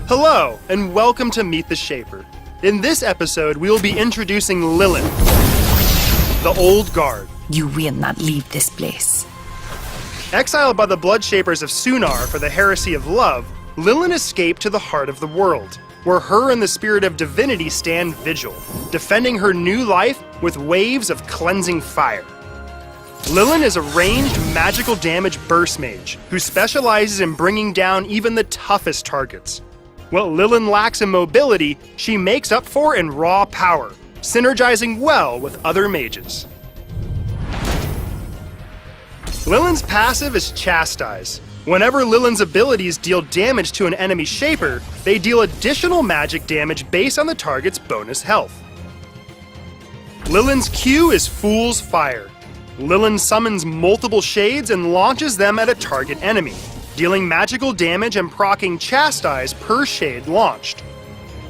Hello, and welcome to Meet the Shaper. In this episode, we will be introducing Lillin, the Old Guard. You will not leave this place. Exiled by the Blood Shapers of Sunar for the heresy of love, Lillin escaped to the heart of the world, where her and the spirit of divinity stand vigil, defending her new life with waves of cleansing fire. Lillin is a ranged magical damage burst mage who specializes in bringing down even the toughest targets. What Lillin lacks in mobility, she makes up for in raw power, synergizing well with other mages. Lillin's passive is Chastise. Whenever Lillin's abilities deal damage to an enemy shaper, they deal additional magic damage based on the target's bonus health. Lillin's Q is Fool's Fire. Lillin summons multiple shades and launches them at a target enemy, dealing magical damage and proccing Chastise per shade launched.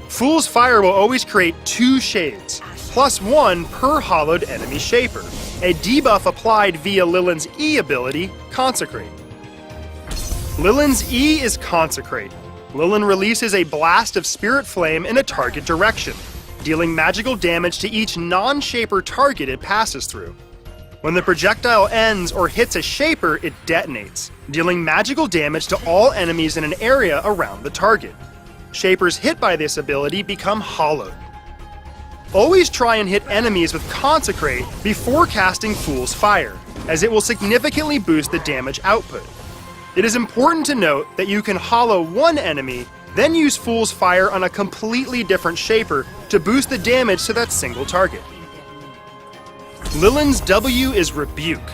Fool's Fire will always create 2 shades, plus 1 per hollowed enemy shaper, a debuff applied via Lillin's E ability, Consecrate. Lillin's E is Consecrate. Lillin releases a blast of Spirit Flame in a target direction, dealing magical damage to each non-shaper target it passes through. When the projectile ends or hits a shaper, it detonates, dealing magical damage to all enemies in an area around the target. Shapers hit by this ability become hollowed. Always try and hit enemies with Consecrate before casting Fool's Fire, as it will significantly boost the damage output. It is important to note that you can hollow one enemy, then use Fool's Fire on a completely different shaper to boost the damage to that single target. Lillin's W is Rebuke.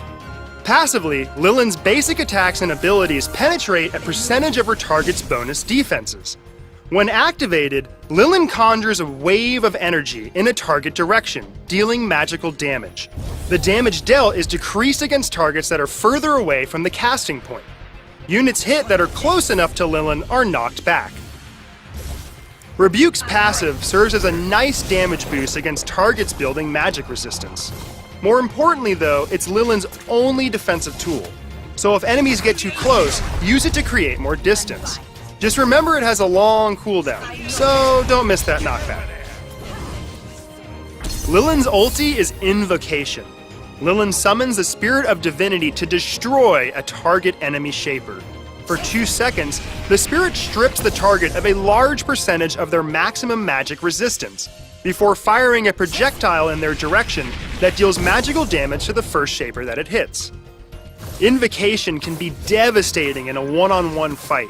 Passively, Lillin's basic attacks and abilities penetrate a percentage of her target's bonus defenses. When activated, Lillin conjures a wave of energy in a target direction, dealing magical damage. The damage dealt is decreased against targets that are further away from the casting point. Units hit that are close enough to Lillin are knocked back. Rebuke's passive serves as a nice damage boost against targets building magic resistance. More importantly though, it's Lillin's only defensive tool, so if enemies get too close, use it to create more distance. Just remember it has a long cooldown, so don't miss that knockback. Lillin's ulti is Invocation. Lillin summons the spirit of divinity to destroy a target enemy shaper. For 2 seconds, the spirit strips the target of a large percentage of their maximum magic resistance, before firing a projectile in their direction that deals magical damage to the first shaper that it hits. Invocation can be devastating in a one-on-one fight.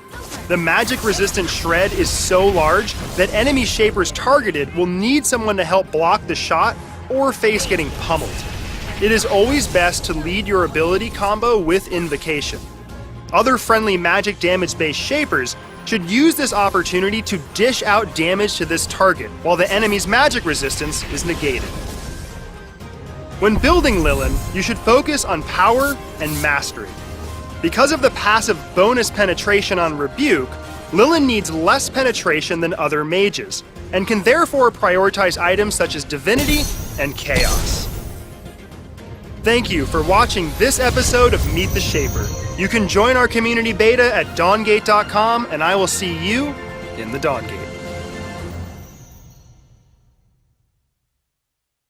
The magic-resistant shred is so large that enemy shapers targeted will need someone to help block the shot or face getting pummeled. It is always best to lead your ability combo with Invocation. Other friendly magic damage-based shapers should use this opportunity to dish out damage to this target while the enemy's magic resistance is negated. When building Lillin, you should focus on power and mastery. Because of the passive bonus penetration on Rebuke, Lillin needs less penetration than other mages, and can therefore prioritize items such as Divinity and Chaos. Thank you for watching this episode of Meet the Shaper. You can join our community beta at Dawngate.com, and I will see you in the Dawngate.